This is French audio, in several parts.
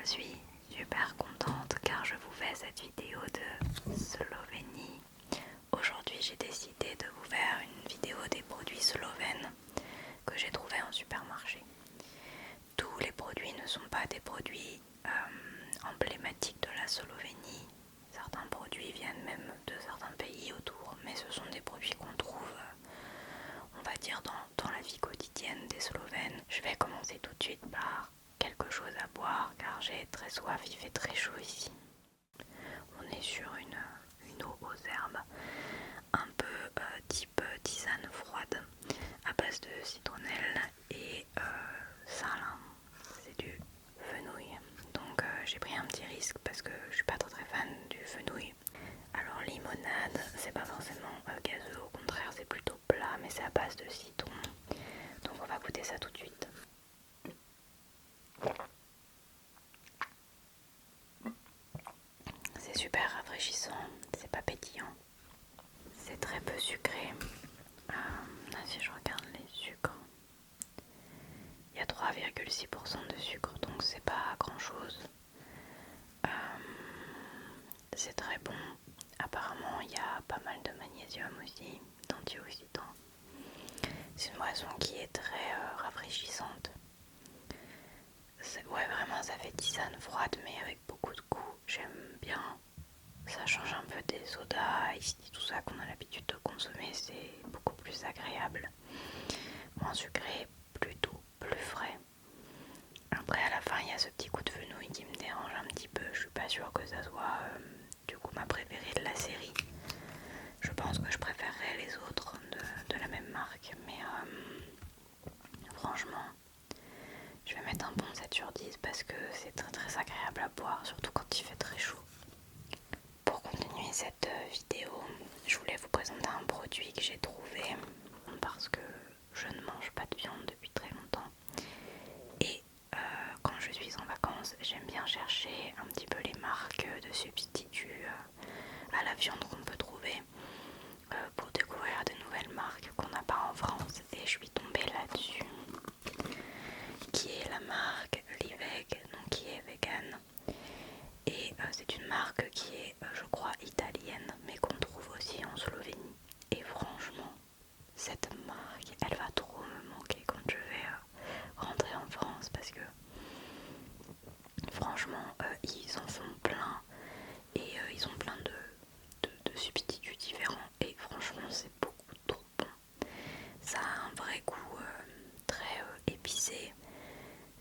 suis super contente car je vous fais cette vidéo de Slovénie. Aujourd'hui j'ai décidé de vous faire une vidéo des produits slovènes que j'ai trouvés en supermarché. Tous les produits ne sont pas des produits emblématiques de la Slovénie. Certains produits viennent même de certains pays autour, mais ce sont des produits qu'on trouve, on va dire, dans la vie quotidienne des Slovènes. Je vais commencer tout de suite par quelque chose à boire car j'ai très soif, il fait très chaud ici. On est sur une eau aux herbes, un peu type tisane froide à base de citronnelle et salin. C'est du fenouil. Donc j'ai pris un petit risque parce que je suis pas très fan du fenouil. Alors limonade, c'est pas forcément gazeux, au contraire c'est plutôt plat, mais c'est à base de citron. Donc on va goûter ça tout de suite. C'est super rafraîchissant, c'est pas pétillant. C'est très peu sucré. Si je regarde les sucres, il y a 3,6% de sucre, donc c'est pas grand chose. C'est très bon. Apparemment, il y a pas mal de magnésium aussi, d'antioxydants. C'est une boisson qui est très rafraîchissante. Ouais, vraiment, ça fait tisane froide, mais avec beaucoup de goût. J'aime bien. Ça change un peu des sodas, ici, tout ça qu'on a l'habitude de consommer, c'est beaucoup plus agréable. Moins sucré, plutôt plus frais. Après, à la fin, il y a ce petit coup de fenouil qui me dérange un petit peu. Je suis pas sûre que ça soit du coup ma préférée de la série. Je pense que je préférerais les autres de la même marque, mais franchement, je vais mettre un bon 7 sur 10 parce que c'est très très agréable à boire, surtout quand il fait très chaud. Pour continuer cette vidéo, je voulais vous présenter un produit que j'ai trouvé parce que je ne mange pas de viande depuis très longtemps. Et quand je suis en vacances, j'aime bien chercher un petit peu les marques de substituts à la viande qu'on peut trouver pour découvrir de nouvelles marques qu'on n'a pas en France. Et je suis tombée là-dessus, qui est la marque Liveg, donc qui est vegan. Et c'est une marque qui est, je crois, italienne, mais qu'on trouve aussi en Slovénie. Et franchement, cette marque, elle va trop me manquer quand je vais rentrer en France parce que franchement, ils en font plein et ils ont plein de substituts différents et franchement, c'est beaucoup trop bon. Ça a un vrai goût très épicé,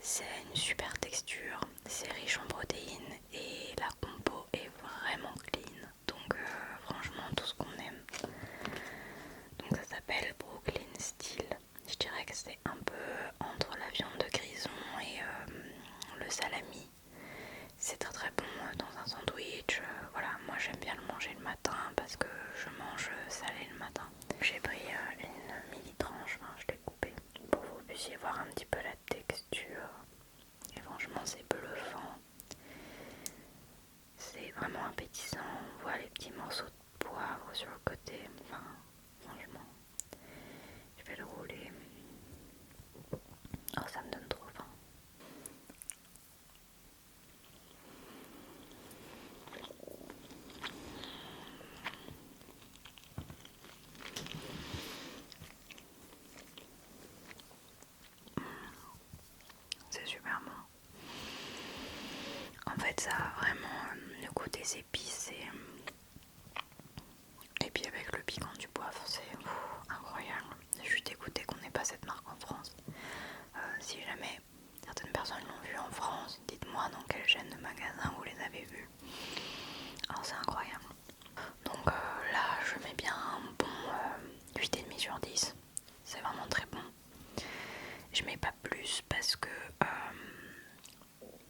c'est une super texture, c'est riche en protéines et la compo est vraiment clean. Donc franchement, tout ce qu'on aime. Donc ça s'appelle Brooklyn Steel. Je dirais que c'est un peu entre la viande de grison et le salami. C'est très très bon dans un sandwich. Voilà, moi j'aime bien le manger le matin parce que je mange salé le matin. J'ai pris une mini tranche, je l'ai coupée pour que vous puissiez voir un petit peu la texture. Et franchement c'est bluffant. C'est vraiment appétissant. On voit les petits morceaux de poivre sur le côté. Enfin, franchement, je vais le rouler. Oh, ça me donne trop faim. C'est super bon. En fait, ça a vraiment le goût des épices et puis avec le piquant du poivre, c'est incroyable. Je suis dégoûtée qu'on n'ait pas cette marque en France. Si jamais certaines personnes l'ont vue en France, dites-moi dans quelle chaîne de magasins vous les avez vus. Alors c'est incroyable. Donc là, je mets bien un bon 8,5 sur 10. C'est vraiment très bon. Je mets pas plus parce que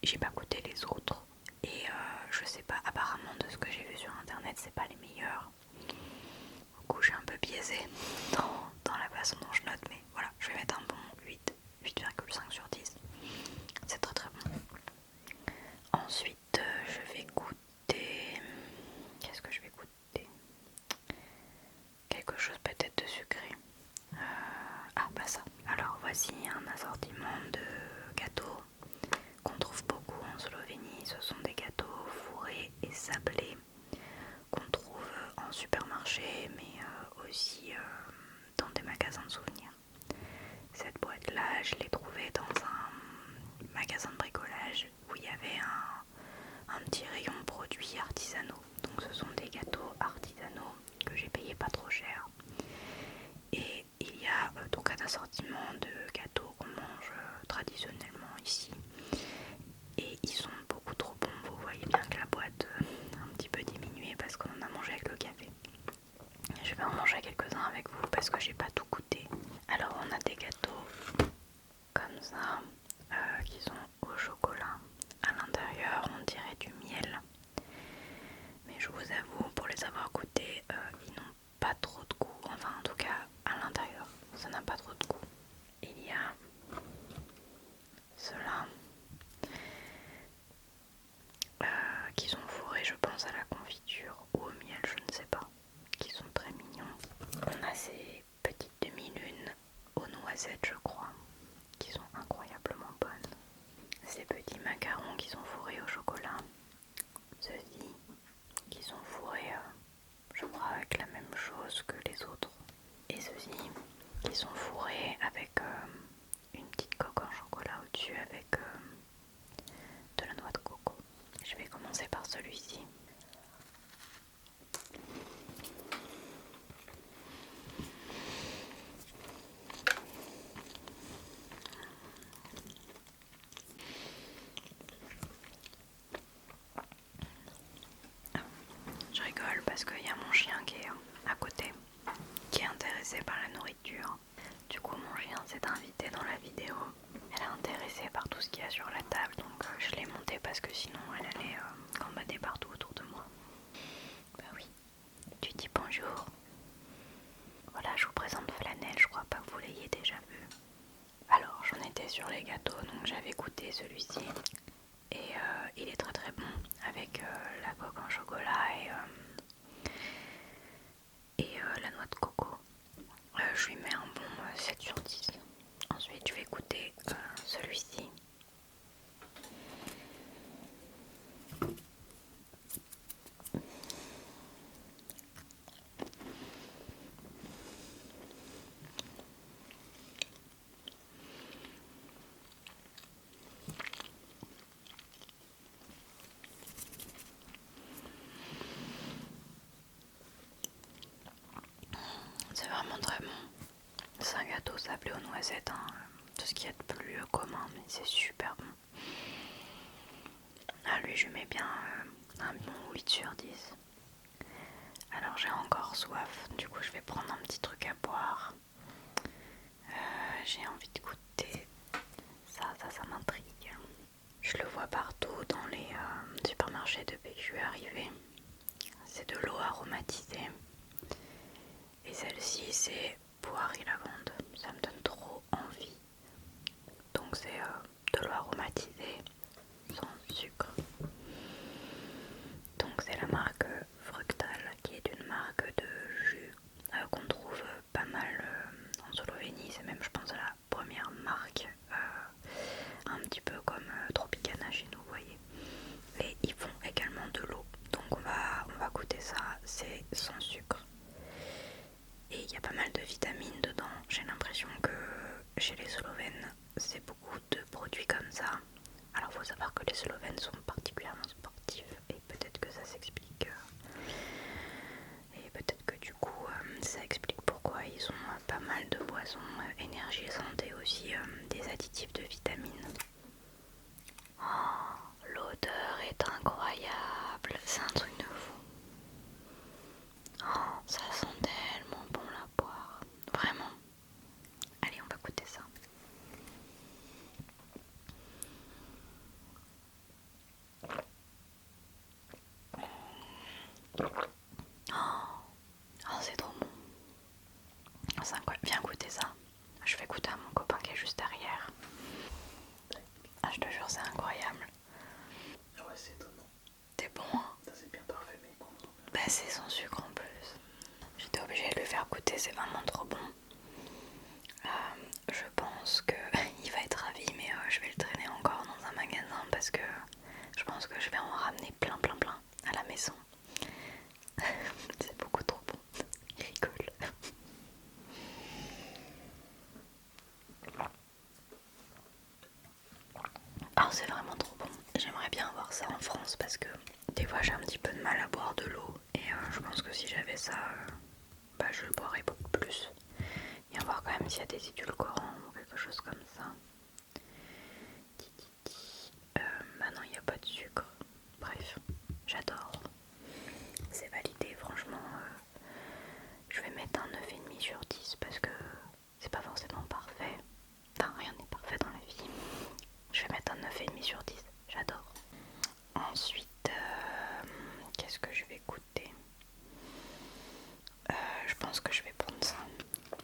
j'ai pas goûté les autres et je sais pas, apparemment de ce que j'ai vu sur internet c'est pas les meilleurs. Du coup je suis un peu biaisée dans la façon dont je note, mais voilà, je vais mettre un bon 8,5 sur 10. C'est très très bon. Ensuite je vais goûter, qu'est-ce que je vais goûter? Quelque chose peut-être de sucré. Ah bah ça. Alors voici un assortiment de gâteaux qu'on trouve beaucoup en Slovénie. avait un petit rayon produits artisanaux. Donc ce sont des gâteaux artisanaux que j'ai payé pas trop cher. Et il y a donc un assortiment de gâteaux qu'on mange traditionnellement ici. Et ils sont beaucoup trop bons. Vous voyez bien que la boîte a un petit peu diminué parce qu'on en a mangé avec le café. Je vais en manger quelques-uns avec vous parce que j'ai pas tout goûté. Alors on a des gâteaux comme ça qui sont au chocolat. À l'intérieur on dirait du miel. Mais je vous avoue, pour les avoir goûtés, ils n'ont pas trop de goût. Enfin en tout cas à l'intérieur, ça n'a pas trop de goût. Il y a ceux-là qui sont fourrés je pense à la confiture ou au miel, je ne sais pas, qui sont très mignons. On a ces petites demi-lunes aux noisettes je crois, qui sont incroyablement bonnes. Ces petits macarons qui sont fourrés au chocolat, ceux-ci qui sont fourrés je crois avec la même chose que les autres, et ceux-ci qui sont fourrés avec une petite coque en chocolat au-dessus avec de la noix de coco. Je vais commencer par celui-ci. Je rigole parce qu'il y a mon chien qui est à côté, qui est intéressé par la nourriture. Du coup mon chien s'est invité dans la vidéo. Elle est intéressée par tout ce qu'il y a sur la table, donc je l'ai montée parce que sinon elle allait gambader partout autour de moi. Bah oui, tu dis bonjour. Voilà, je vous présente Flanelle, je crois pas que vous l'ayez déjà vu. Alors j'en étais sur les gâteaux, donc j'avais goûté celui-ci. Et il est très très bon avec la coque en chocolat et la noix de coco. Je lui mets un bon 7 sur 10. Ensuite je vais goûter celui-ci. C'est vraiment très bon. C'est un gâteau sablé aux noisettes, hein. Tout ce qu'il y a de plus commun, mais c'est super bon. Ah, lui je mets bien un bon 8 sur 10. Alors j'ai encore soif, du coup je vais prendre un petit truc à boire. J'ai envie de goûter ça m'intrigue. Je le vois partout dans les supermarchés depuis que je suis arrivée. C'est de l'eau aromatisée. Et celle-ci c'est poire et lavande. Ça me donne trop envie. Donc c'est de l'eau aromatisée sans sucre. Donc c'est la marque Fructal qui est une marque de jus qu'on trouve pas mal en Slovénie. C'est même je pense la première marque un petit peu comme Tropicana chez nous, vous voyez. Et ils font également de l'eau. Donc on va goûter ça, c'est sans sucre. Et il y a pas mal de vitamines dedans. J'ai l'impression que chez les Slovènes, c'est beaucoup de produits comme ça. Alors faut savoir que les Slovènes sont particulièrement sportifs et peut-être que ça s'explique. Et peut-être que du coup ça explique pourquoi ils ont pas mal de boissons énergie et santé aussi, des additifs de vitamines. Oh, l'odeur est incroyable, c'est un truc de fou. Oh, ça sent tellement bon la poire, vraiment. Allez, on va goûter ça. Oh, c'est trop bon. C'est incroyable. Viens goûter ça. Je vais goûter à mon copain qui est juste derrière. Ah, je te jure, c'est incroyable. Ah ouais, c'est étonnant. C'est bon, hein? Ça c'est bien parfait, mais bon. Bah, c'est sans sucre en plus. J'étais obligée de le faire goûter, c'est vraiment trop bon. Je pense qu'il va être ravi, mais je vais le traîner encore dans un magasin parce que je pense que je vais en ramener plein à la maison. C'est beaucoup trop bon. Il rigole. Oh, c'est vraiment trop bon. J'aimerais j'aimerais bien avoir ça en France parce que des fois j'ai un petit peu de mal à boire de l'eau et je pense que si j'avais ça, je le boirais beaucoup plus. Et on va voir quand même s'il y a des édulcorants ou quelque chose comme ça. Bah non, il n'y a pas de sucre. Bref, j'adore. C'est validé, franchement. Je vais mettre un 9,5 sur 10 parce que c'est pas forcément parfait. Enfin, rien n'est parfait dans la vie. Je vais mettre un 9,5 sur 10. J'adore. Ensuite, qu'est-ce que je vais goûter? Je pense que je vais prendre ça.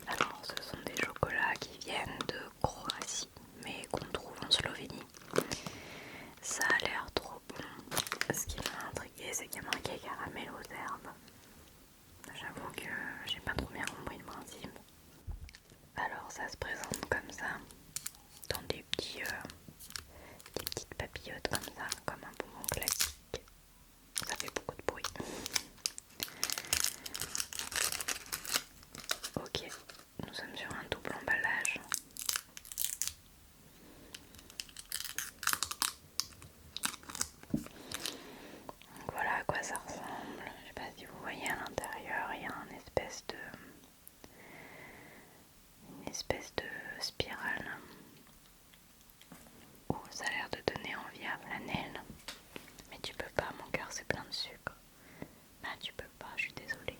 Alors, ce sont des chocolats qui viennent de Croatie, mais qu'on trouve en Slovénie. Ça a l'air trop bon. Ce qui m'a intrigué, c'est qu'il y a marqué caramel aux herbes. J'avoue que j'ai pas trop bien compris le principe. Alors, ça se présente comme ça, dans des petites papillotes comme ça, comme un bonbon classique. Ça fait beaucoup de bruit. Ok, nous sommes sur un double emballage. Donc voilà à quoi ça ressemble. Je sais pas si vous voyez à l'intérieur, il y a une espèce de spirale. Oh, ça a l'air de donner envie à flanelle. Mais tu peux pas, mon cœur c'est plein de sucre. Bah tu peux pas, je suis désolée.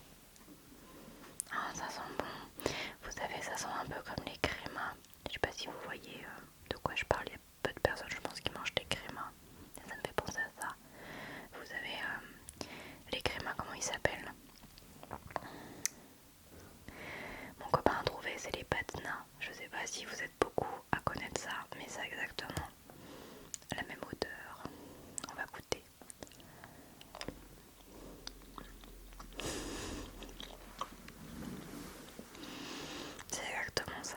Ah, ça sent bon. Vous savez, ça sent un peu comme les crémas. Je sais pas si vous voyez de quoi je parle. Il y a peu de personnes, je pense, qui mangent des crémas. Et ça me fait penser à ça. Vous avez les crémas, comment ils s'appellent? Mon copain a trouvé, c'est les patnas. Je sais pas si vous êtes beaucoup à connaître ça, mais c'est exactement la même odeur. On va goûter. C'est exactement ça.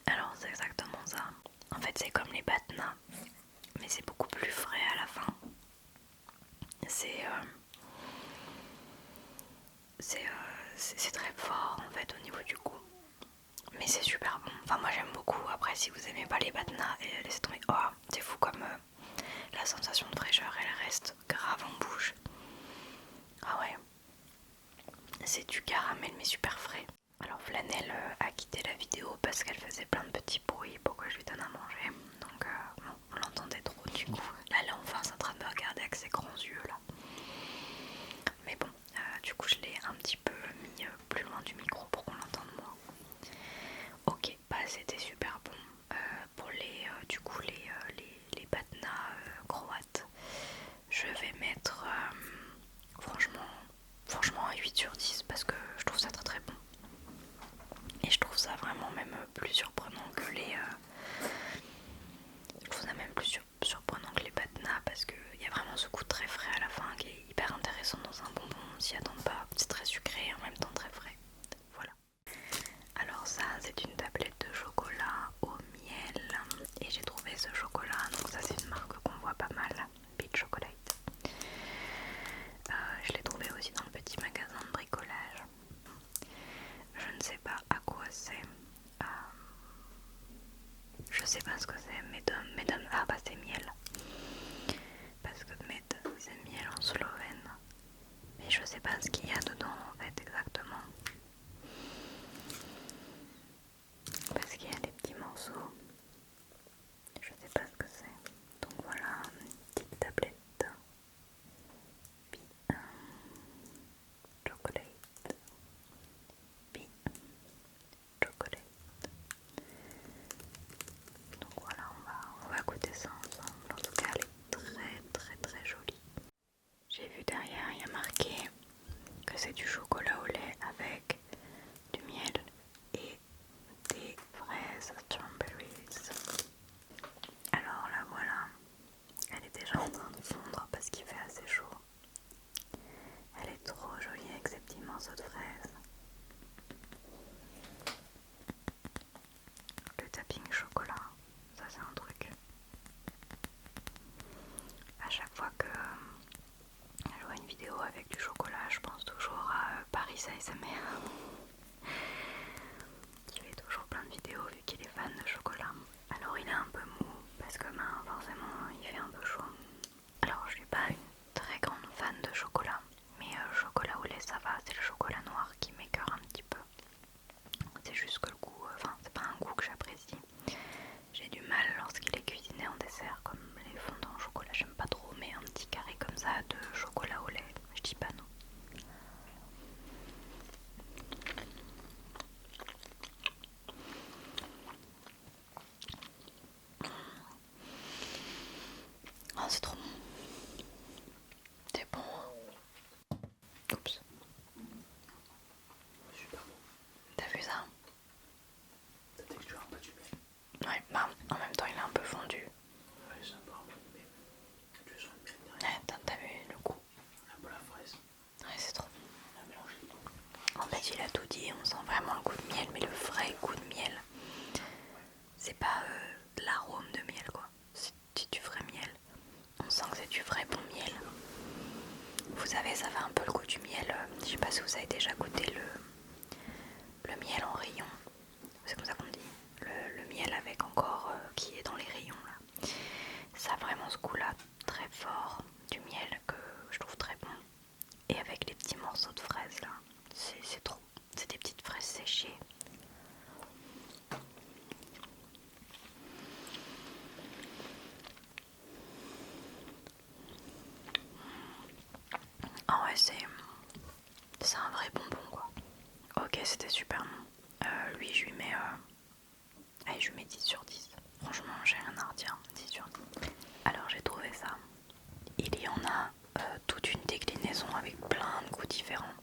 Alors c'est exactement ça. En fait c'est comme les batnas, mais c'est beaucoup plus frais à la fin. C'est très fort en fait au niveau du goût. Mais c'est super bon. Enfin moi j'aime beaucoup. Après si vous aimez pas les batnas, laissez tomber. Oh, c'est fou comme la sensation de fraîcheur elle reste grave en bouche. Ah ouais. C'est du caramel mais super frais. Alors Flanelle a quitté la vidéo parce qu'elle faisait plein de petits bruits pour que je lui donne à manger. Donc bon, on l'entendait trop du coup. Là elle est enfin en train de me regarder avec ses grands yeux là. Mais bon, du coup je l'ai un petit peu mis plus loin du micro pour qu'on l'entende moins. Ok, bah c'était super bon. Pour les patnas croates, je vais mettre franchement un 8 sur 10 parce que je trouve ça très très bon. Et je trouve ça vraiment même plus surprenant que surprenant que les patnas parce qu'il y a vraiment ce goût très frais à la fin qui est hyper intéressant dans un bonbon, on s'y attend pas. C'est très sucré et en même temps très frais. Voilà. Alors ça c'est une tablette de chocolat au miel et j'ai trouvé ce chocolat, donc ça c'est une marque qu'on voit pas mal, Beach Chocolate. Je l'ai trouvé aussi dans le petit magasin de bricolage. Je ne sais pas à quoi c'est. Je sais pas ce que c'est, Medom, ah bah c'est miel. Parce que Med c'est miel en slovène. Mais je sais pas ce qu'il y a dedans en fait exactement. Parce qu'il y a des petits morceaux. Je sais pas ce que c'est. Donc voilà, une petite tablette. Puis chocolate. Puis chocolate. Donc voilà, on va goûter ça ensemble. En tout cas, elle est très très très jolie. J'ai vu derrière, il y a marqué que c'est du chocolat au lait avec du miel et des fraises strawberries. Alors là voilà, elle est déjà en train de fondre parce qu'il fait assez chaud. Elle est trop jolie avec ses petits morceaux de fraises. Le tapping chocolat, ça c'est un truc. À chaque fois que je vois une vidéo avec du chocolat, je pense toujours à Paris ASMR. Il fait toujours plein de vidéos vu qu'il est fan de chocolat. Alors il est un peu mou parce que forcément il fait un peu chaud. Alors je suis pas une très grande fan de chocolat, mais chocolat au lait ça va, c'est le chocolat noir qui m'écœure un petit peu. C'est juste que le goût, c'est pas un goût que j'apprécie. J'ai du mal lorsqu'il est cuisiné en dessert, comme les fondants au chocolat, j'aime pas trop, mais un petit carré comme ça de chocolat au lait, je dis pas non. Oh, c'est trop bon. C'est bon. Oups. Super bon. T'as vu ça? La texture un peu du miel. Ouais, en même temps il est un peu fondu. Ouais, c'est un peu harmonieux, mais tu sens le miel derrière. Ouais, t'as vu le goût? Un peu la fraise. Ouais, c'est trop bon. On a mélangé les deux. En fait, il a tout dit, on sent vraiment le goût de miel, mais le vrai goût de miel. C'est pas l'arôme de miel, quoi. C'est du vrai miel. On sent que c'est du vrai bon miel. Vous savez, ça fait un peu le goût du miel. Je sais pas si vous avez déjà goûté le miel en rayon. C'est comme ça qu'on dit. Le miel avec encore qui est dans les rayons là. Ça a vraiment ce goût-là très fort du miel que je trouve très bon. Et avec les petits morceaux de fraises là, c'est trop. C'est des petites fraises séchées. Ah ouais, c'est un vrai bonbon quoi. Ok, c'était super bon. Lui, je lui mets allez, je lui mets 10 sur 10. Franchement, j'ai rien à redire. 10 sur 10. Alors, j'ai trouvé ça. Il y en a toute une déclinaison avec plein de goûts différents.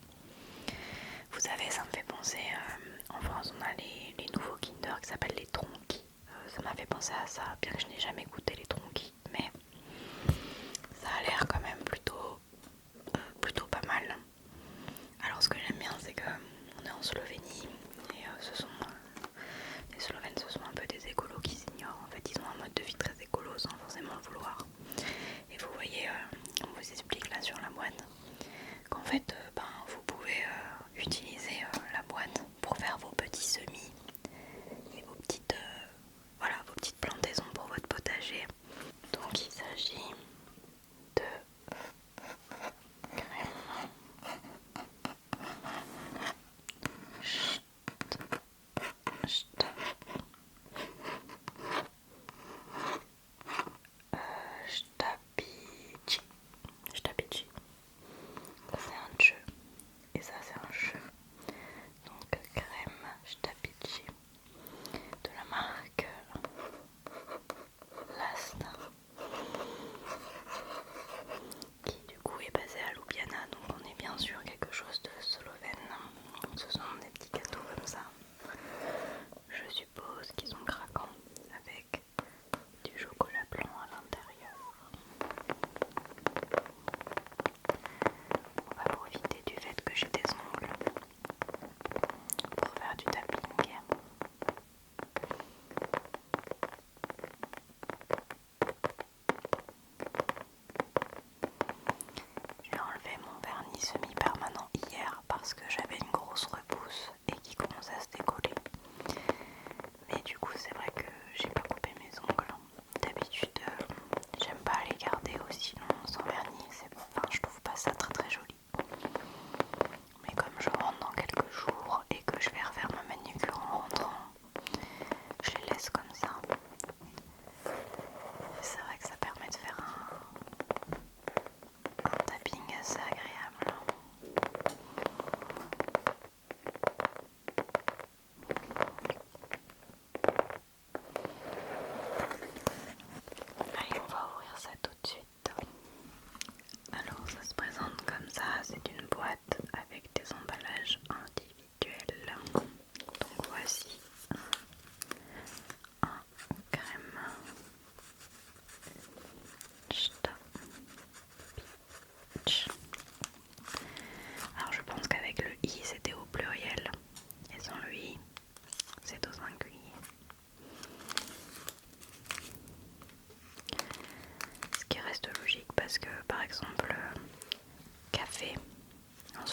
Vous savez, ça me fait penser, en France, on a les nouveaux Kinder qui s'appellent les Tronquis. Ça m'a fait penser à ça, bien que je n'ai jamais goûté les Tronquis. Mais ça a l'air quand même plutôt pas mal. Alors ce que j'aime bien c'est que on est en Slovénie et les Slovènes ce sont un peu des écolos qui s'ignorent. En fait ils ont un mode de vie très écolo sans forcément le vouloir. Et vous voyez, on vous explique là sur la boîte qu'en fait vous pouvez utiliser la boîte pour faire vos petits semis et vos petites, vos petites plantaisons pour votre potager. Donc il s'agit de crème Shtapichi. Ça c'est un che et ça c'est un che. Donc crème Shtapichi de la marque Lasta qui du coup est basée à Ljubljana, donc on est bien sûr quelque chose de slovène. Ce sont des petits gâteaux comme ça. Je suppose qu'ils sont craquants avec du chocolat blanc à l'intérieur. On va profiter du fait que j'ai des ongles pour faire du tapping. J'ai enlevé mon vernis semi-permanent hier parce que j'avais une grosse repousse et qui commençait à se décoller. Mais du coup c'est vrai que j'ai pas coupé mes ongles. D'habitude j'aime pas les garder aussi longs sans vernis. Je trouve pas ça très très joli. Mais comme je rentre dans quelques jours et que je vais refaire ma manucure en rentrant, je les laisse comme ça. C'est vrai que ça permet de faire un tapping assez agréable. Allez, on va ouvrir ça tout de suite. Alors ça se présente comme ça, c'est une boîte avec des emballages individuels. Donc voici un crème Shtapic. Alors je pense qu'avec le i c'était au pluriel et sans le i c'est au singulier. Ce qui reste logique parce que par exemple café en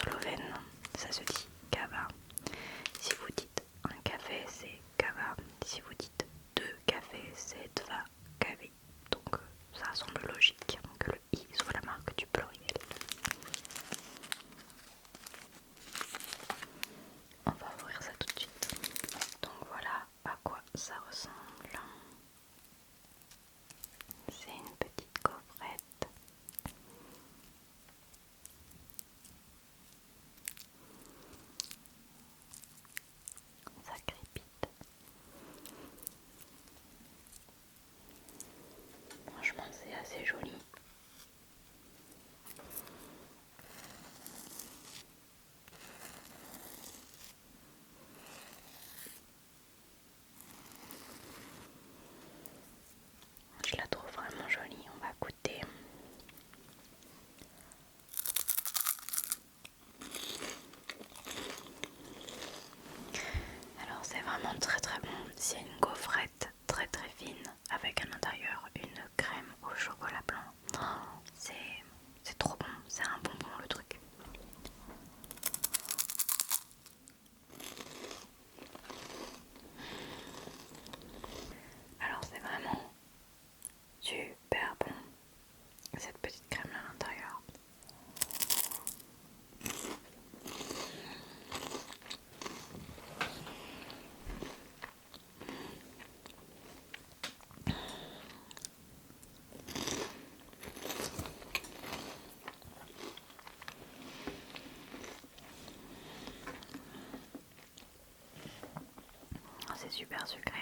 super sucré.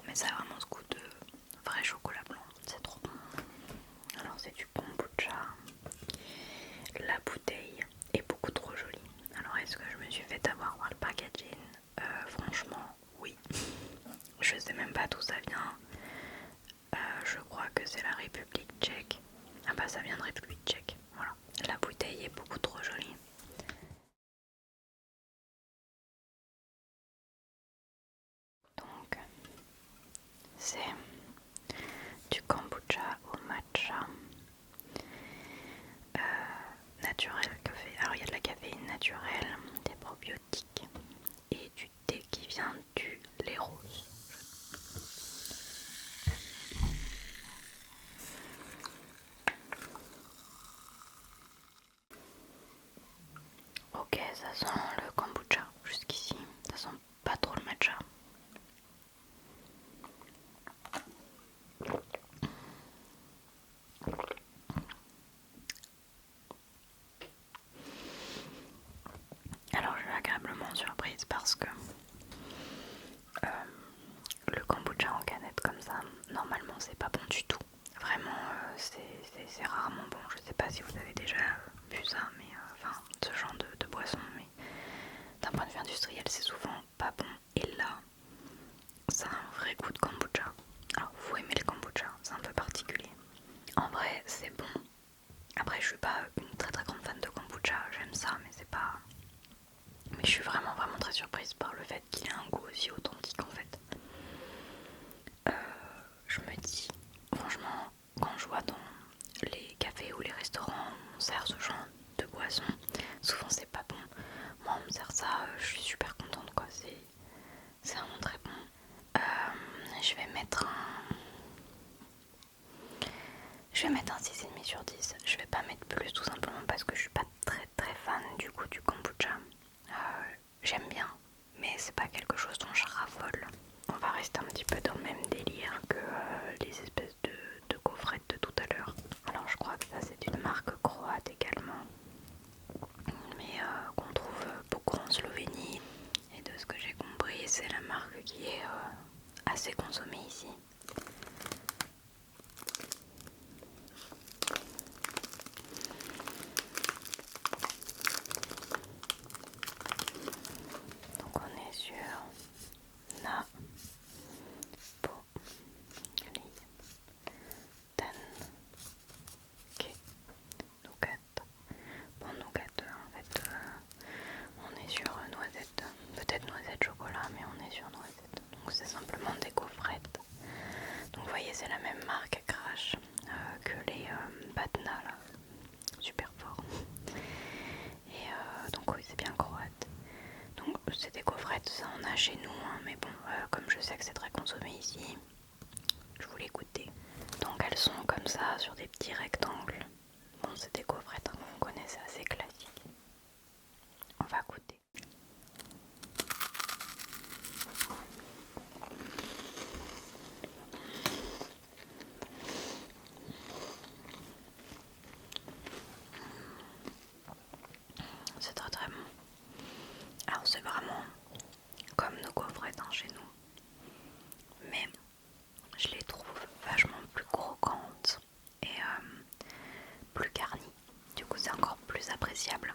Mais ça a vraiment ce goût de vrai chocolat blanc, c'est trop bon. Alors c'est du kombucha. La bouteille est beaucoup trop jolie. Alors est-ce que je me suis fait avoir par le packaging? Franchement, oui. Je sais même pas d'où ça vient. Je crois que c'est la République tchèque. Ah bah ça vient de République tchèque. Voilà. La bouteille est beaucoup trop jolie. Donc c'est du kombucha au matcha naturel café. Alors il y a de la caféine naturelle, des probiotiques et du thé qui vient du lait rose. Ok, ça sent le kombucha jusqu'ici. Ça sent pas trop le matcha. Alors je suis agréablement surprise parce que le kombucha en canette comme ça, normalement c'est pas bon du tout. Vraiment c'est rarement bon. Je sais pas si vous avez déjà vu ça, mais enfin ce genre de boisson, mais d'un point de vue industriel c'est souvent pas bon. Et là, ça a un vrai goût de kombucha. Alors vous aimez le kombucha, c'est un peu particulier. En vrai c'est bon. Après je suis pas une très très grande fan de kombucha, j'aime ça mais c'est pas... Mais je suis vraiment très surprise par le fait qu'il ait un goût aussi authentique en fait. Je me dis, franchement, quand je vois dans les cafés ou les restaurants où on sert ce genre de boisson, souvent c'est pas bon. Moi on me sert ça, je suis super contente quoi, c'est vraiment très bon. Je vais mettre un... Je vais mettre un 6,5 sur 10. Je vais pas mettre plus tout simplement parce que je suis pas très fan du goût du kombucha. J'aime bien, mais c'est pas quelque chose dont je raffole. On va rester un petit peu dans le même délire que les espèces de gaufrettes de tout à l'heure. Alors je crois que ça c'est une marque croate également, mais qu'on trouve beaucoup en Slovénie. Et de ce que j'ai compris, c'est la marque qui est assez consommée ici. Donc on est sur Napoli, Tanke, Nougat. Bon, nougat en fait, on est sur noisette, peut-être noisette chocolat, mais on est sur noisette. Donc c'est simplement des gaufrettes. Donc vous voyez, c'est la même marque Crash que les Batna là, super fort. Et donc oui, c'est bien croate. Donc c'est des gaufrettes, ça on a chez nous, hein, mais bon, comme je sais que c'est très consommé ici, je voulais goûter. Donc elles sont comme ça sur des petits rectangles. Bon, c'est des gaufrettes hein, qu'on connaît, c'est assez classique. On va goûter. C'est très bon. Alors c'est vraiment comme nos gaufrettes hein, chez nous, mais je les trouve vachement plus croquantes et plus garnies. Du coup c'est encore plus appréciable.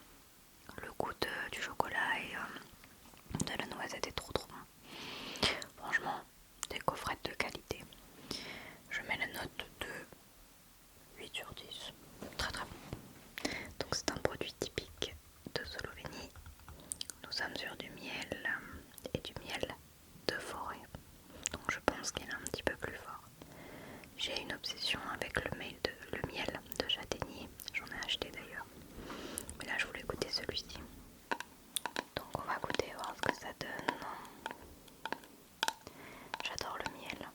Le goût du chocolat et de la noisette est trop bon. Franchement, des gaufrettes de qualité. Je mets la note de 8 sur 10. Très bon. Donc c'est un produit typique de Slovénie. Nous sommes sur du miel et du miel de forêt. Donc je pense qu'il est un petit peu plus fort. J'ai une obsession avec le miel de châtaignier. J'en ai acheté d'ailleurs. Mais là je voulais goûter celui-ci. Donc on va goûter, voir ce que ça donne. J'adore le miel,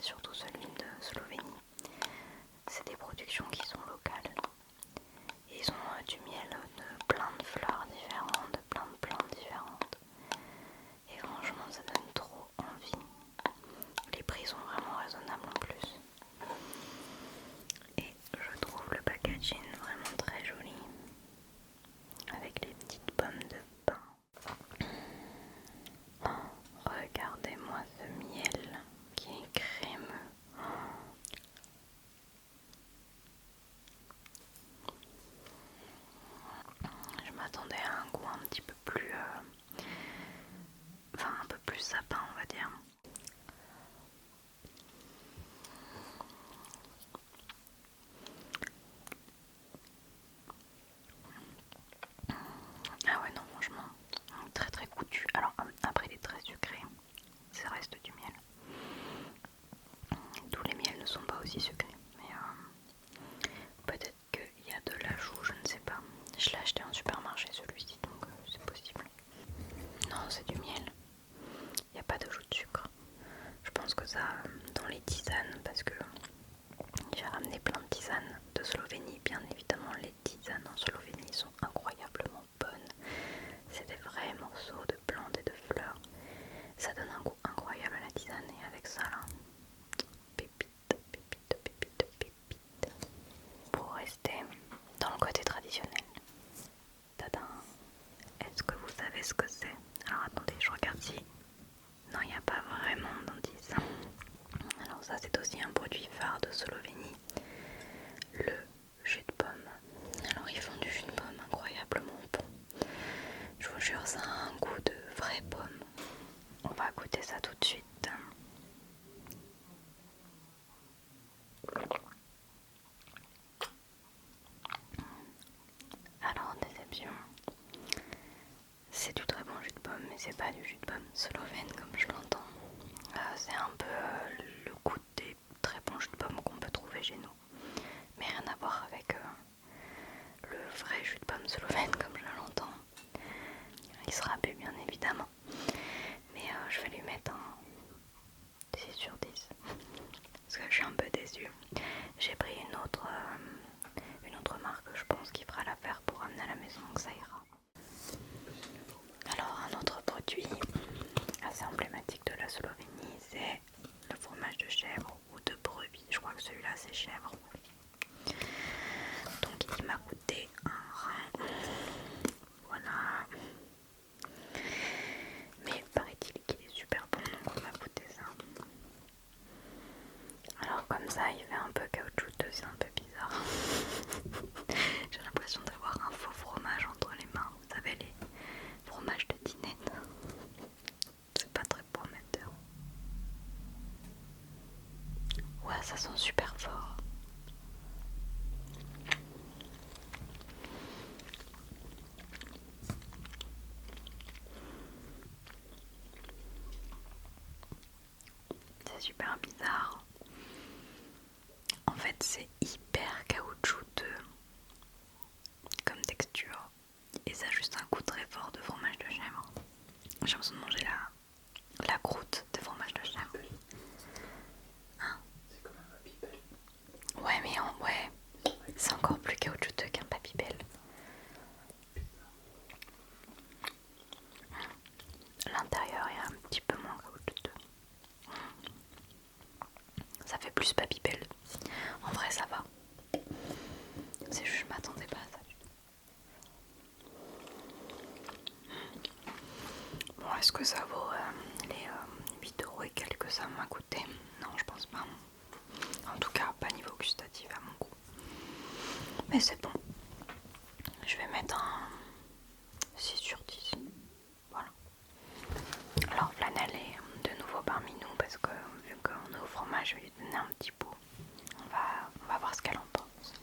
surtout celui de Slovénie. C'est des productions qui sont locales. Ils ont du miel de plein de fleurs différentes, de plein de plantes différentes. Et franchement ça donne trop envie. Les prix sont vraiment raisonnables en plus. un petit peu plus enfin un peu plus sapin on va dire. Ah ouais non franchement très très goûtu. Alors après il est très sucré, ça reste du miel. Tous les miels ne sont pas aussi sucrés, mais peut-être qu'il y a de l'ajout, je ne sais pas. Je l'ai acheté en supermarché celui-ci, donc c'est possible. Non, c'est du miel. Il n'y a pas d'ajout de sucre. Je pense que ça, dans les tisanes, parce que j'ai ramené plein de tisanes de Slovénie. Bien évidemment, les tisanes en Slovénie sont incroyablement bonnes. C'est des vrais morceaux de plantes et de fleurs. Ça donne un goût incroyable à la tisane et avec ça là, pépite, pépite, pépite, pépite. Pour rester dans le côté traditionnel, tadam. Est-ce que vous savez ce que c'est? Alors attendez, je regarde si... Non, il n'y a pas vraiment d'indice. Alors ça c'est aussi un produit phare de Slovénie, le jus de pomme. Alors ils font du jus de pomme incroyablement bon. Je vous jure, ça a un goût de vraie pomme. On va goûter ça tout de suite. Alors déception. C'est du très bon jus de pomme, mais c'est pas du jus de pomme slovène comme je l'entends. C'est un peu le goût des très bons jus de pomme qu'on peut trouver chez nous. Mais rien à voir avec le vrai jus de pomme slovène comme je l'entends. Il sera bu bien évidemment. Mais je vais lui mettre un 6 sur 10. Parce que je suis un peu déçue. J'ai pris une autre marque, je pense, qui fera l'affaire pour ramener à la maison, donc ça ira. Alors un autre produit assez emblématique de la Slovénie, c'est le fromage de chèvre ou de brebis. Je crois que celui-là c'est chèvre. Donc il m'a coûté un rein. Voilà. Mais paraît-il qu'il est super bon, donc on va goûter ça. Alors comme ça il fait un peu caoutchouteux, c'est un peu bizarre. J'ai l'impression d'avoir un faux fromage entre les mains. Vous savez, les fromages de dinette. C'est pas très prometteur. Ouais, ça sent super fort. C'est super bizarre. En fait, c'est hyper caoutchouteux comme texture. Et ça a juste un goût très fort de fromage de chèvre. J'ai l'impression de manger la croûte de fromage de chèvre. Hein? C'est comme un Babybel. Ouais, mais ouais, c'est encore plus caoutchouteux qu'un Babybel. L'intérieur est un petit peu moins caoutchouteux. Ça fait plus Babybel. En vrai, ça va. C'est juste, je m'attendais pas à ça du tout. Bon, est-ce que ça vaut les 8 € et quelques que ça m'a coûté? Non, je pense pas. En tout cas, pas niveau gustatif à mon goût. Mais c'est bon. Je vais mettre un 6 sur 10. Voilà. Alors, Flanelle est de nouveau parmi nous parce que vu qu'on est au fromage, je vais lui donner un petit bout. On va voir ce qu'elle en pense.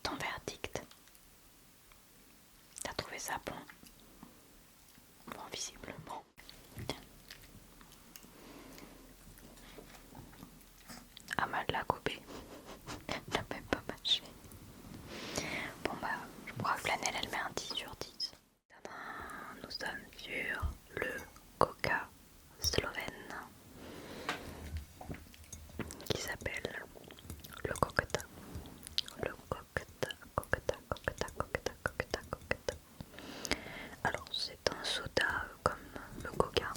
Ton verdict? T'as trouvé ça bon? Bon, visiblement. Amal l'a coupé. Elle n'a même pas mâché. Bon bah, je crois que Flanelle elle met un 10 sur 10. Nous sommes sur le coca slovène qui s'appelle le Kokota. Le Kokota, Kokota, Kokota, Kokota, Kokota, Kokota. Alors c'est un soda comme le coca,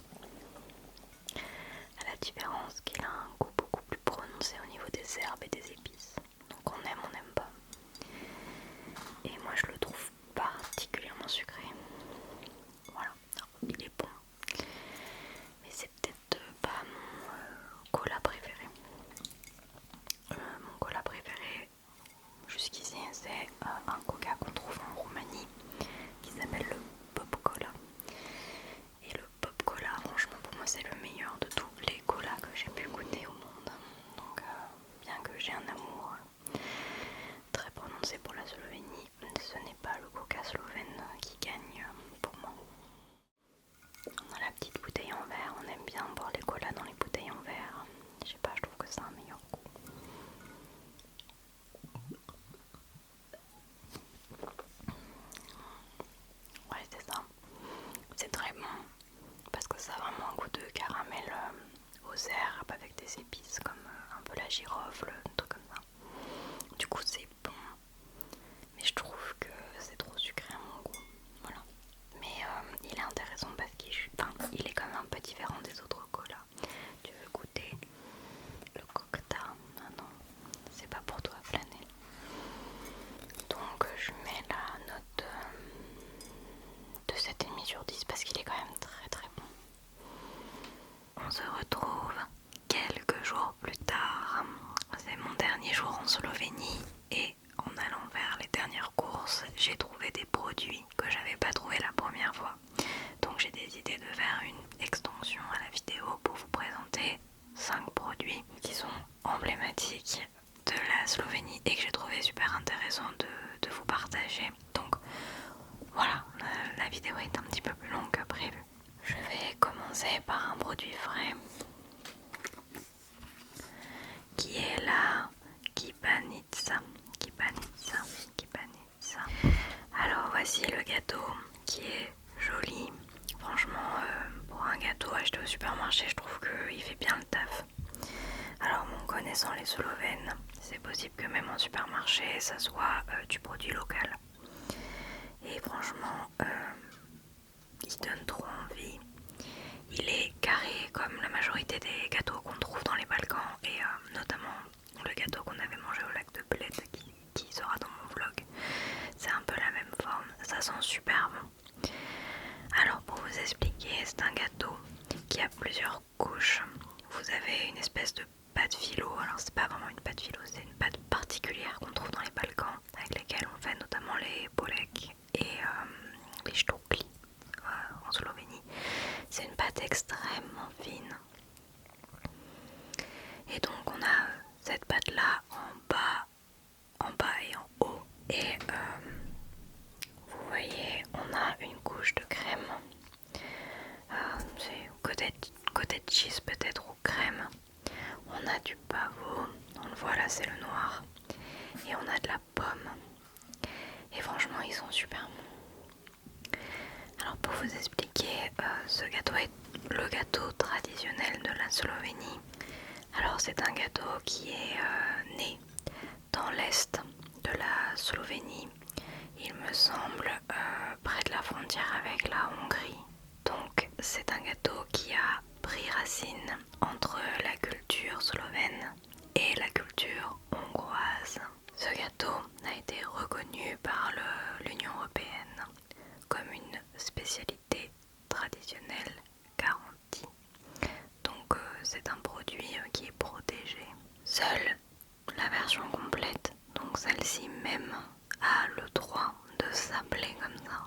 à la différence qu'il a un goût beaucoup plus prononcé au niveau des herbes et des épices. Donc on n'aime pas. Et moi je le trouve particulièrement sucré. Voilà, il est bon. Mais c'est peut-être pas mon cola préféré. épices comme un peu la girofle, un truc comme ça. Du coup c'est bon, mais je trouve que c'est trop sucré à mon goût. Voilà. Mais il est intéressant parce qu'il est quand même un peu différent des autres colas. Tu veux goûter le Cocta? Ah non, c'est pas pour toi, Flanelle. Donc je mets la note de 7,5 sur 10 parce qu'il est quand même très très bon. On se retrouve quelques jours plus tard. C'est mon dernier jour en Slovénie et en allant vers les dernières courses, j'ai trouvé des produits que j'avais pas trouvé la première fois. Donc j'ai décidé de faire une extension à la vidéo pour vous présenter 5 produits qui sont emblématiques de la Slovénie et que j'ai trouvé super intéressant de vous partager. Donc voilà, la vidéo est un petit peu plus longue que prévu. Je vais commencer par un produit frais qui est la Kibanitsa. Alors voici le gâteau qui est joli. Franchement, pour un gâteau acheté au supermarché, je trouve qu'il fait bien le taf. Alors bon, connaissant les Slovènes, c'est possible que même en supermarché, ça soit du produit local. Et franchement, il donne trop envie. Il est carré comme la majorité des gâteaux qu'on trouve dans les Balkans et notamment le gâteau qu'on avait mangé au lac de Bled qui sera dans mon vlog. C'est un peu la même forme, ça sent super bon. Alors pour vous expliquer, c'est un gâteau qui a plusieurs couches. Vous avez une espèce de pâte philo, alors c'est pas vraiment une pâte philo, c'est une pâte particulière qu'on trouve dans les Balkans avec lesquelles on fait notamment les bolek et les štukli en Slovénie. C'est une pâte extrêmement fine. Et donc on a cette pâte là en bas et en haut. Et vous voyez, on a une couche de crème. C'est cottage cheese peut-être ou crème. On a du pavot, on le voit là, c'est le noir. Et on a de la pomme. Et franchement, ils sont super bons. Alors pour vous expliquer, ce gâteau est le gâteau traditionnel de la Slovénie. Alors c'est un gâteau qui est né dans l'est de la Slovénie, il me semble près de la frontière avec la Hongrie. Donc c'est un gâteau qui a pris racine entre la culture slovène et la culture hongroise. Ce gâteau a été reconnu par l'Union européenne comme une spécialité traditionnelle garantie. Donc c'est un produit qui est protégé. Seule la version complète, donc celle-ci même, a le droit de s'appeler comme ça.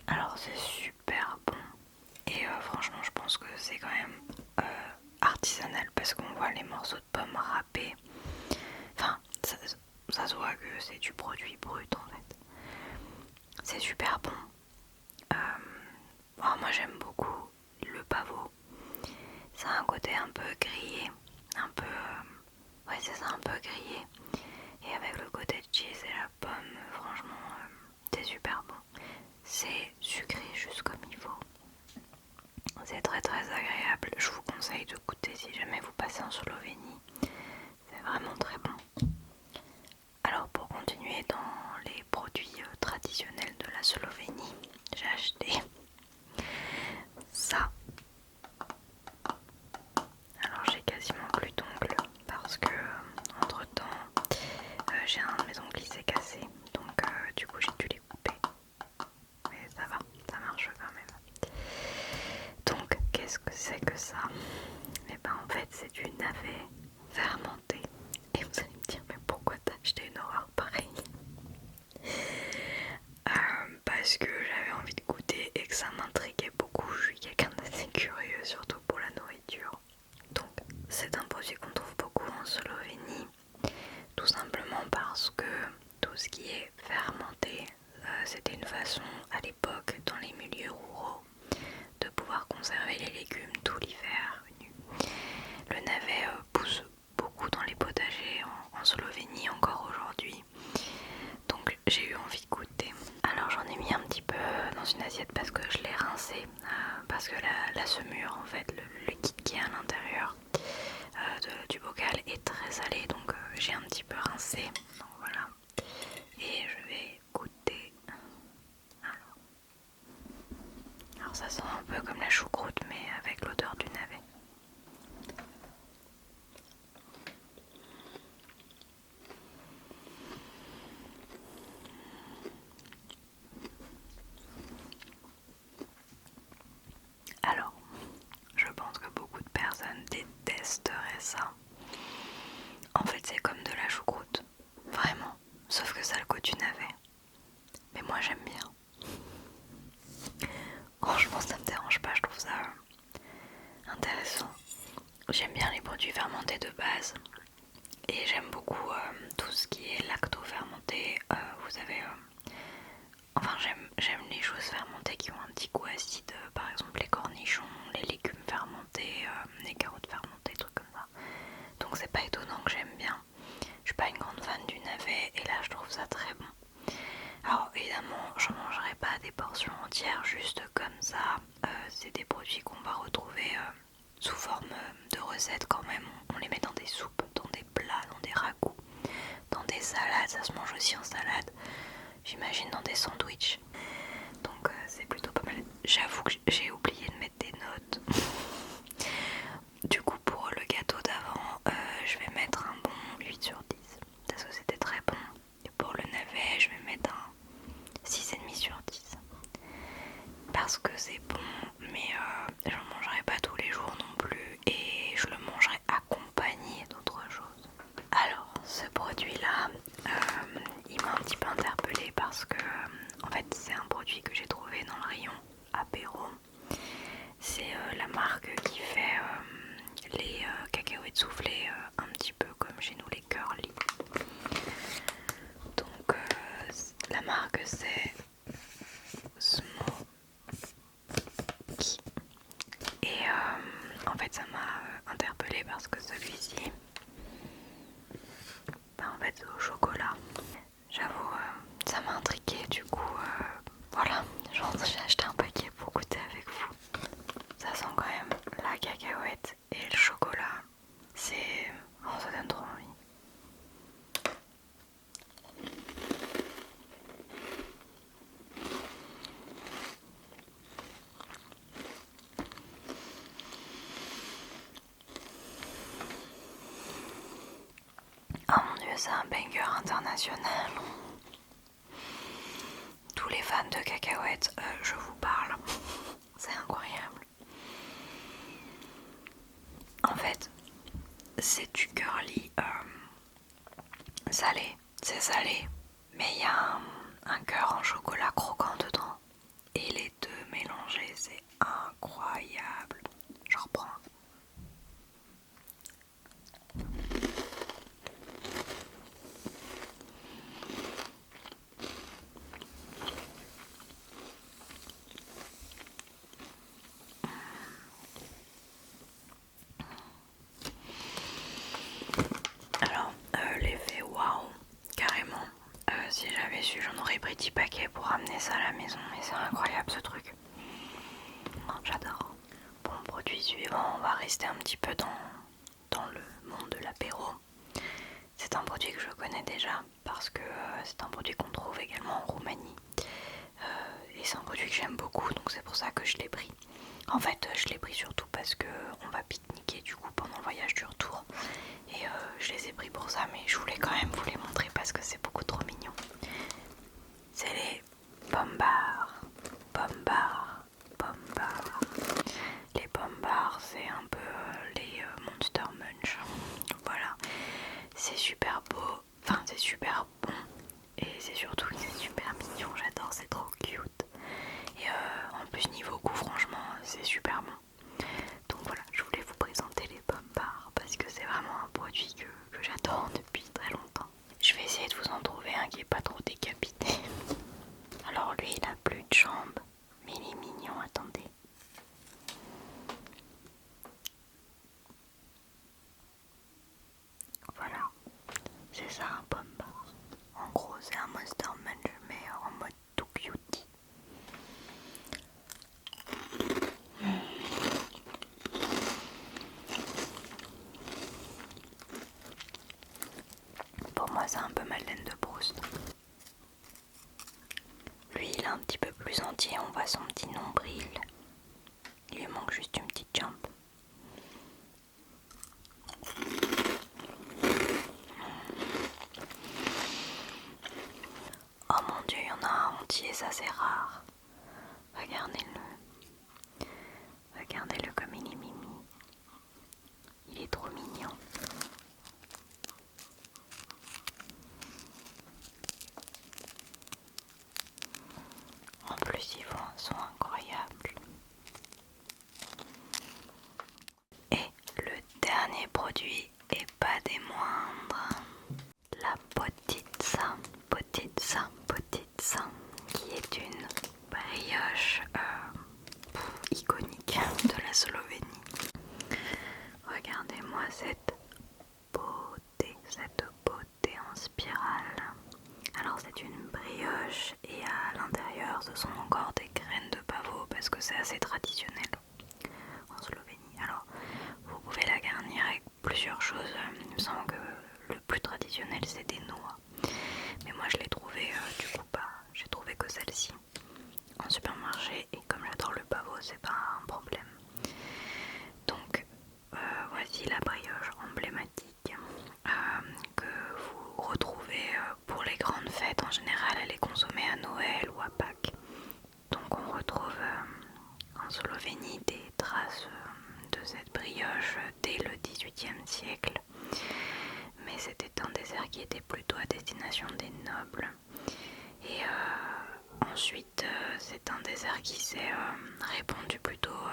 Alors c'est super bon et franchement je pense que c'est quand même artisanal parce qu'on voit les morceaux de pommes râpés. Enfin ça se voit que c'est du produit brut en fait. C'est super bon. Moi j'aime beaucoup le pavot. Ça a un côté un peu grillé, un peu... ouais c'est ça, un peu grillé. Et avec le côté cheese et la pomme, franchement c'est super bon. C'est sucré juste comme il faut. C'est très très agréable. Je vous conseille de goûter si jamais vous passez en Slovénie. C'est vraiment très bon. Alors pour continuer dans les produits traditionnels de la Slovénie, j'ai acheté ça. Alors j'ai quasiment plus d'ongles parce que entre temps j'ai un de mes ongles qui s'est cassé. Donc du coup j'ai dû les couper. Mais ça va, ça marche quand même. Donc qu'est-ce que c'est que ça? Et ben en fait c'est du navet fermenté. Et vous allez me dire mais pourquoi t'as acheté une horreur pareille? Parce que j'avais envie de goûter et que ça m'intriguait beaucoup. Je suis quelqu'un d'assez curieux, surtout pour la nourriture. Donc c'est un produit qu'on trouve beaucoup en Slovénie, tout simplement J'aime bien les produits fermentés de base et j'aime beaucoup tout ce qui est lacto-fermenté. Vous savez, enfin j'aime les choses fermentées qui ont un petit goût acide, par exemple les cornichons, les légumes fermentés, les carottes fermentées, trucs comme ça. Donc c'est pas étonnant que j'aime bien. Je suis pas une grande fan du navet et là je trouve ça très bon. Alors évidemment je mangerai pas des portions entières juste comme ça. C'est des produits qu'on va retrouver sous forme de recettes quand même. On les met dans des soupes, dans des plats, dans des ragoûts, dans des salades, ça se mange aussi en salade. J'imagine dans des sandwichs. Donc c'est plutôt pas mal. J'avoue que j'ai oublié de mettre des notes. Du coup pour le gâteau d'avant, je vais mettre un bon 8 sur 10. Parce que c'était très bon. Et pour le navet, je vais mettre un 6,5 sur 10. Parce que c'est bon, mais je ne mangerai pas tous les jours non plus. Et je le mangerai accompagné d'autres choses. Alors ce produit là, il m'a un petit peu interpellée parce que en fait c'est un produit que j'ai trouvé dans le rayon apéro. C'est la marque qui fait les cacahuètes soufflées un petit peu comme chez nous les curly. Donc la marque c'est Smoky. Et en fait ça m'a interpellée parce que celui-ci, en fait c'est au chocolat. J'avoue ça m'a intriguée, du coup voilà, j'ai acheté un paquet pour goûter avec vous. Ça sent quand même la cacahuète et le chocolat. C'est... oh, ça donne trop envie. Oh mon dieu, c'est un banger international. Tous les fans de cacahuètes, je vous parle. C'est incroyable. En fait, c'est du curly salé. C'est salé, mais il y a un cœur en chocolat croquant dedans. Et les deux mélangés, c'est incroyable. Je reprends. Alors, l'effet waouh, carrément. Si j'avais su, j'en aurais pris 10 paquets pour ramener ça à la maison. Mais c'est incroyable ce truc. J'adore. Bon, produit suivant, on va rester un petit peu dans le monde de l'apéro. C'est un produit que je connais déjà parce que c'est un produit qu'on trouve également en Roumanie. Et c'est un produit que j'aime beaucoup, donc c'est pour ça que je l'ai pris. En fait, je l'ai pris surtout parce que on va pique-niquer du coup pendant le voyage du retour. Et je les ai pris pour ça, mais je voulais quand même vous les montrer parce que c'est beaucoup trop mignon. C'est les Bombard. Bombard. Bombard. Les Bombard, c'est un peu les Monster Munch. Voilà. C'est super beau. Enfin, c'est super bon. Et c'est surtout que c'est super mignon. J'adore, c'est trop cute. Et en plus, niveau goût, franchement, c'est super bon. Donc voilà, je voulais vous présenter les Bombard parce que c'est vraiment un produit que j'adore depuis très longtemps. Je vais essayer de vous en trouver un qui est pas trop décapité. Alors lui, il a plus de jambes, mais il est mignon, attendez. Voilà, c'est ça un Bombard. En gros, c'est un Monster Munch, mais en mode tout cutie. Pour moi, c'est un peu Madeleine de Proust. Lui, il est un petit peu plus entier, on voit son petit nombril. Il lui manque juste une petite jambe. Oh mon dieu, il y en a un entier, ça c'est rare. Regardez-le. Regardez-le comme il est mimi. Il est trop mignon. En plus, ils font un son incroyable. Et le Alors c'est une brioche et à l'intérieur ce sont encore des graines de pavot parce que c'est assez traditionnel en Slovénie. Alors vous pouvez la garnir avec plusieurs choses. Il me semble que le plus traditionnel c'est des noix. Mais moi je l'ai trouvé du coup pas. J'ai trouvé que celle-ci en supermarché et comme j'adore le pavot c'est pas un problème. Donc voici la brioche emblématique que vous retrouvez pour les grandes fêtes. En général elle est consommée à Noël ou à Pâques. Donc on retrouve en Slovénie des traces de cette brioche dès le XVIIIe siècle. Mais c'était un dessert qui était plutôt à destination des nobles. Et ensuite c'est un dessert qui s'est répandu plutôt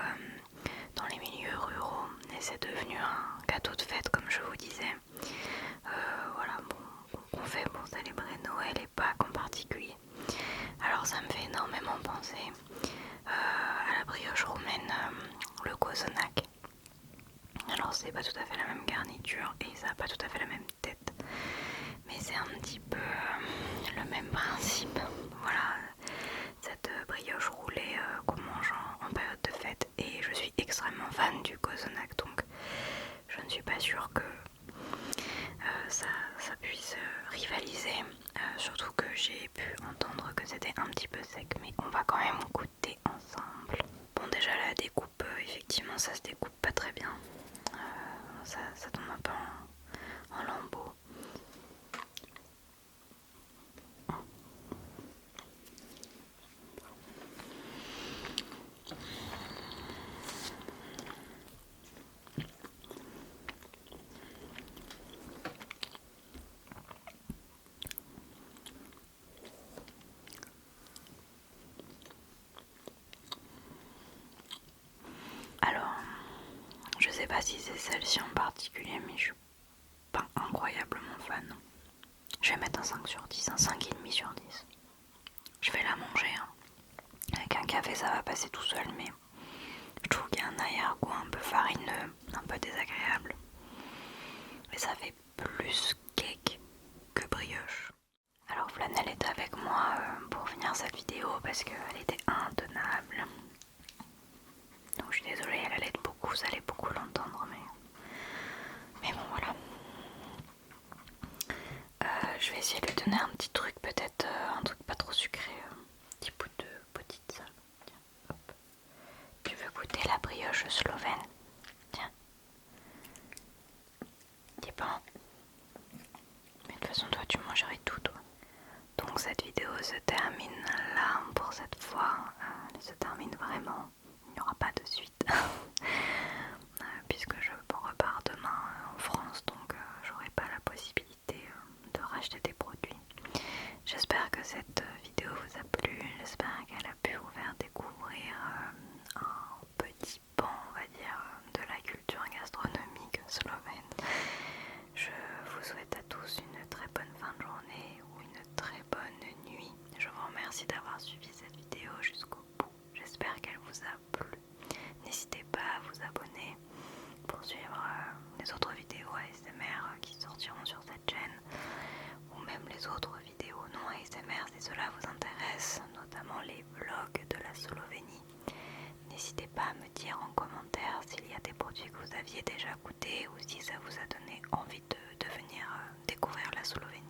dans les milieux ruraux et c'est devenu un gâteau de fête comme je vous disais. Voilà, bon, qu'on fait pour célébrer Noël et Pâques en particulier. Alors ça me fait énormément penser à la brioche roumaine, le kozonak. Alors c'est pas tout à fait la même garniture et ça a pas tout à fait la même tête, mais c'est un petit peu le même principe. Voilà, cette brioche roulée qu'on mange en période de fête, et je suis extrêmement fan du kozonak, donc je ne suis pas sûre que ça puisse rivaliser, surtout que j'ai pu entendre que c'était un petit peu sec, mais on va quand même goûter ensemble. Bon, déjà la découpe, effectivement ça se découpe pas très bien, ça tombe un peu en lambeaux. Alors, je sais pas si c'est celle-ci en particulier, mais je suis pas incroyablement fan. Je vais mettre un 5 sur 10, un 5,5 sur 10. Je vais la manger, hein. Avec un café ça va passer tout seul, mais je trouve qu'il y a un arrière-goût un peu farineux, un peu désagréable. Et ça fait plus cake que brioche. Alors Flanelle est avec moi pour finir cette vidéo parce qu'elle était intenable. Donc je suis désolée, elle allait beaucoup, ça allait beaucoup l'entendre, mais bon voilà. Je vais essayer de lui donner un petit truc, peut-être un truc pas trop sucré, un petit bout de petite salle. Tiens, hop. Tu veux goûter la brioche slovène? Tiens. Dis pas. Mais de toute façon toi tu mangerais tout toi. Donc cette vidéo se termine là pour cette fois. Elle se termine vraiment. Il n'y aura pas de suite. Puisque je repars demain en France, donc j'aurai pas la possibilité de racheter des produits. J'espère que cette vidéo vous a plu, j'espère qu'elle a pu vous faire découvrir un petit pan, on va dire, de la culture gastronomique slovène. Je vous souhaite à tous une très bonne fin de journée ou une très bonne nuit. Je vous remercie d'avoir suivi cette vidéo jusqu'au bout. J'espère qu'elle vous a plu. N'hésitez pas à vous abonner pour suivre les autres vidéos ASMR qui sortiront sur cette chaîne, ou même les autres vidéos non ASMR si cela vous intéresse, notamment les vlogs de la Slovénie. N'hésitez pas à me dire en commentaire s'il y a des produits que vous aviez déjà goûtés ou si ça vous a donné envie de venir découvrir la Slovénie.